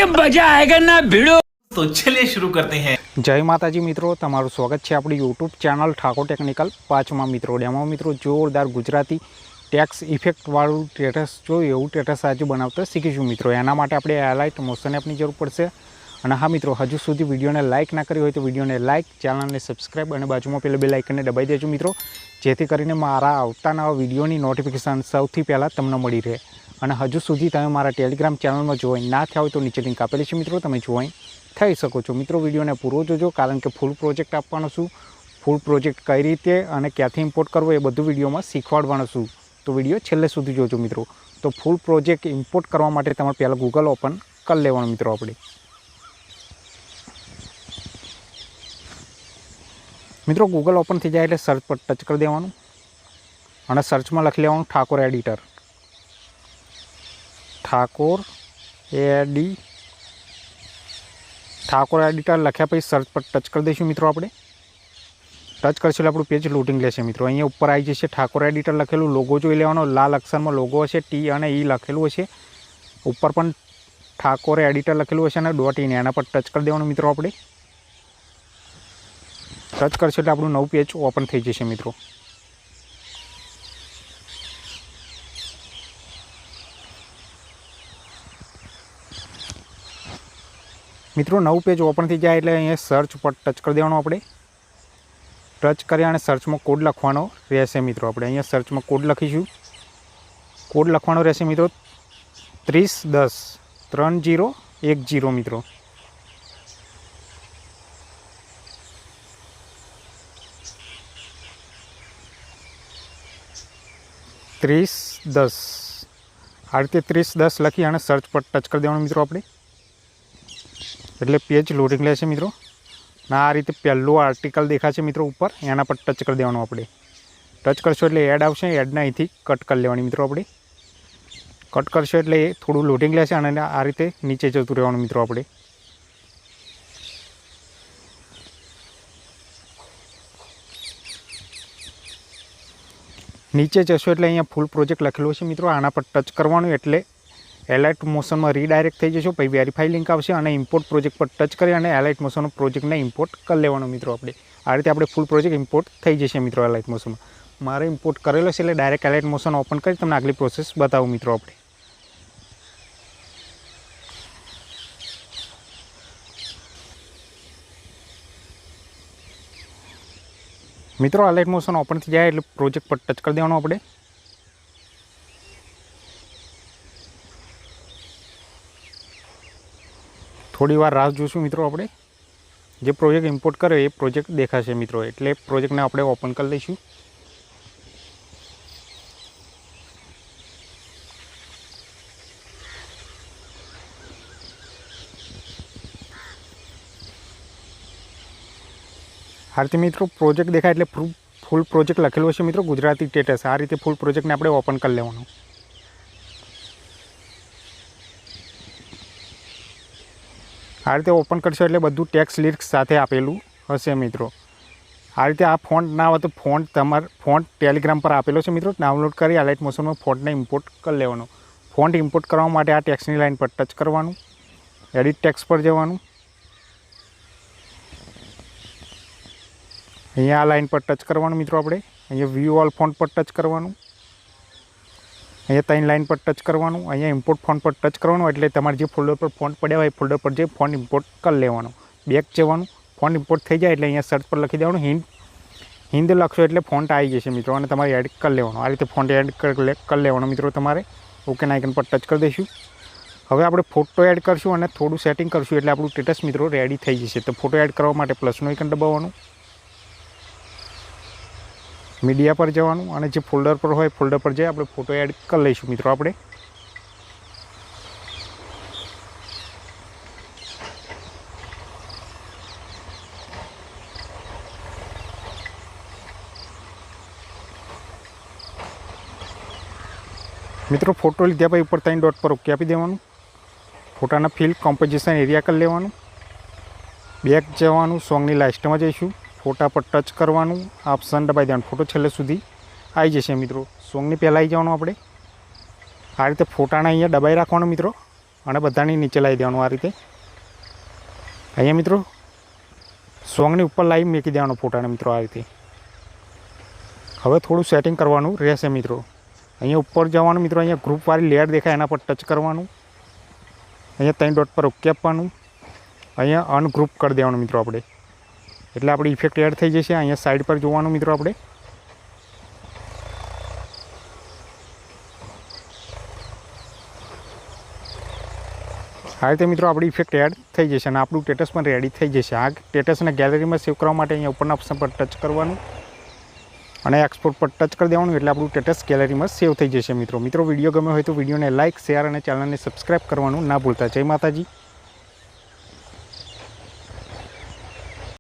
मजा आएगा ना भिड़ो। तो चलिए शुरू करते हैं। जय माताजी मित्रों, तमारू स्वागत है अपनी यूट्यूब चैनल ठाकोर टेक्निकल 5 में मित्रों। एमां मित्रों जोरदार गुजराती टेक्स इफेक्ट वाळुं स्टेटस जो एवं स्टेटस आज बनावता शीखीशुं मित्रों। एना माटे आपणे एलाइट मोशन एपनी जरूर पड़शे। અને હા મિત્રો, હજુ સુધી વિડીયોને લાઇક ના કરી હોય તો વિડીયોને લાઇક, ચેનલને સબસ્ક્રાઈબ અને બાજુમાં પેલું બેલ આઇકનને દબાવી દેજો મિત્રો, જેથી કરીને મારા આવતા નવા વિડીયોની નોટિફિકેશન સૌથી પહેલાં તમને મળી રહે। અને હજુ સુધી તમે મારા ટેલિગ્રામ ચેનલમાં જોઈન ના થયા હોય તો નીચે લિંક આપેલી છે મિત્રો, તમે જોઈન થઈ શકો છો મિત્રો। વિડીયોને પૂરો જોજો, કારણ કે ફૂલ પ્રોજેક્ટ આપવાનો છું। ફૂલ પ્રોજેક્ટ કઈ રીતે અને ક્યાંથી ઇમ્પોર્ટ કરવો એ બધું વિડીયોમાં શીખવાડવાનો છું, તો વિડીયો છેલ્લે સુધી જોજો મિત્રો। તો ફૂલ પ્રોજેક્ટ ઇમ્પોર્ટ કરવા માટે તમારે પહેલાં ગૂગલ ઓપન કરી લેવાનું મિત્રો। આપણે मित्रों गूगल ओपन थी जाए એટલે सर्च पर टच कर देवानुं અને सर्च में लखी लेवानुं ठाकोर एडिटर। ठाकोर एडिटर लख्या पछी सर्च पर टच कर दईशुं मित्रों। आपणे टच करशुं એટલે આપણું पेज लोडिंग लेशे मित्रों। अहींया उपर आई जशे ठाकोर एडिटर लखेलुं, लोगो जोई लेवानो, लाल अक्षर में लोगो हशे, टी अने ई लखेलुं हशे, उपर पण ठाकोर एडिटर लखेलुं हशे अने डॉट इन, एना पर टच कर देवानुं मित्रों। आपणे टच करशो એટલે આપણું નવું પેજ ઓપન થઈ જશે મિત્રો। મિત્રો નવું પેજ ઓપન થઈ જાય એટલે અહીંયા સર્ચ પર ટચ કરી દેવાનું। આપણે ટચ કર્યા અને સર્ચમાં કોડ લખવાનો રહેશે મિત્રો। આપણે અહીંયા સર્ચમાં કોડ લખીશું। કોડ લખવાનો રહેશે મિત્રો 30103010 મિત્રો। आ रीते 3010 लखी और सर्च पर टच कर देवानुं मित्रों। आपणे एटले पेज लोडिंग लेशे मित्रों। आ रीते पहेलो आर्टिकल देखाशे मित्रों ऊपर, एना पर टच कर देवानुं। आपणे टच करशो एटले एड आवशे, एडने अहींथी कट कर लेवानी मित्रों। आपणे कट करशो एटले थोड़ुं लोडिंग लेशे अने आ रीते नीचे जतुं रहेवानुं मित्रों। आपणे नीचे जशो एटले अहींया फूल प्रोजेक्ट लखेलुं छे मित्रों। आना पर टच करवानुं एटले एलाइट मोशन में रीडायरेक्ट थई जशो। पछी वेरीफाई लिंक आवशे अने इम्पोर्ट प्रोजेक्ट पर टच करी अने एलाइट मोशन प्रोजेक्ट ने इम्पोर्ट कर लेवानुं मित्रों। आपणे आ रीते आपणे फूल प्रोजेक्ट इम्पोर्ट थई जशे मित्रों। एलाइट मोशन में मारे इम्पोर्ट करेलो छे एटले डायरेक्ट एलाइट मोशन ओपन करी तमने आगली प्रोसेस बतावुं मित्रों। आपणे मित्रों एलाइट मोशन ओपन थी जाए एटले प्रोजेक्ट पर टच कर देवानुं। आपणे थोड़ी वार राह जोशुं मित्रों। आपणे जे प्रोजेक्ट इम्पोर्ट करे ए प्रोजेक्ट देखाशे मित्रों, एटले प्रोजेक्ट ने आपणे ओपन कर लईशुं। आ रीते मित्रों प्रोजेक्ट देखाय एटले फूल प्रोजेक्ट लखेलुं हशे मित्रों गुजराती स्टेटस। आ रीते फूल प्रोजेक्ट ने आपणे ओपन कर लेवानुं। आ रीते ओपन करशो एटले बधुं टेक्स्ट लिरिक्स साथे आपेलुं हशे मित्रों। आ रीते आ फॉन्ट ना होय तो फॉन्ट तमारे फॉन्ट टेलिग्राम पर आपेलो छे मित्रों। डाउनलॉड करी एलाइट मोशन में फॉन्ट ने इम्पोर्ट कर लेवानुं। फॉन्ट इम्पोर्ट करवा माटे आ टेक्स्टनी लाइन पर टच करवानुं, एडिट टेक्स्ट पर जवानुं। अहींया आ लाइन पर टच करवानुं मित्रों। आपणे अहींया व्यू ऑल फॉन्ट पर टच करवानुं। अहींया 3 लाइन पर टच करवानुं। अहींया इम्पोर्ट फॉन्ट पर टच करवानुं एटले तमारे जे फोल्डर पर फॉन्ट पड्या होय फोल्डर पर जे फॉन्ट इम्पोर्ट कर लेवानुं। बेक जवानुं। फॉन्ट इम्पोर्ट थई जाए एटले अहींया सर्च पर लखी देवानुं हिंद लखशो एटले फॉन्ट आई जशे मित्रों अने तमारे एड कर लेवानुं। आ रीते फॉन्ट एड कर लेवानुं मित्रों तमारे। ओके ना आइकन पर टच कर दईशुं। हवे आपणे फोटो एड करशुं अने थोडुं सेटिंग करशुं एटले आपणुं स्टेटस मित्रों रेडी थई जशे। तो फोटो एड करवा माटे प्लसनुं आइकन दबाववानुं, मीडिया पर जवानुं अने जे फोल्डर पर होय फोल्डर पर जई आपणे फोटो एड कर लईशुं मित्रों। आपणे मित्रों फोटो लीधा पछी उपर 3 डॉट पर ओके आपी देवानुं। फोटाना फिल कॉम्पोजिशन एरिया कर लेवानुं। बेक जवानुं, सॉन्गनी लास्टमां जईशुं, फोटा पर टच करवानुं, ऑप्शन दबाई देवानुं, फोटो छेल्ले सुधी आई जशे मित्रों। सॉन्गनी पहेला आई जवानुं आपणे। आ रीते फोटाने अहींया दबाई राखवानुं मित्रों અને બધાની નીચે લાવી દેવાનું આ રીતે। અહીંયા મિત્રો સોંગની ઉપર લાવી મૂકી દેવાનો ફોટાને મિત્રો આ રીતે। હવે થોડું સેટિંગ કરવાનું રહેશે મિત્રો। અહીંયા ઉપર જવાનું મિત્રો, અહીંયા ગ્રુપવાળી લેયર દેખાય એના પર ટચ કરવાનું, અહીંયા 3 ડોટ પર ઓકે આપવાનું, અહીંયા અનગ્રુપ કરી દેવાનું મિત્રો આપણે, એટલે આપણી ઇફેક્ટ એડ થઈ જશે। અહીંયા સાઈડ પર જોવાનું મિત્રો આપણે, આ રીતે મિત્રો આપણી ઇફેક્ટ એડ થઈ જશે અને આપણું સ્ટેટસ પણ રેડી થઈ જશે। આ સ્ટેટસને ગેલેરીમાં સેવ કરવા માટે અહીંયા ઉપરના ઓપ્શન પર ટચ કરવાનું અને એક્સપોર્ટ પર ટચ કરી દેવાનું, એટલે આપણું સ્ટેટસ ગેલેરીમાં સેવ થઈ જશે મિત્રો। મિત્રો વિડીયો ગમ્યો હોય તો વિડીયોને લાઇક, શેર અને ચેનલને સબસ્ક્રાઈબ કરવાનું ના ભૂલતા। જય માતાજી।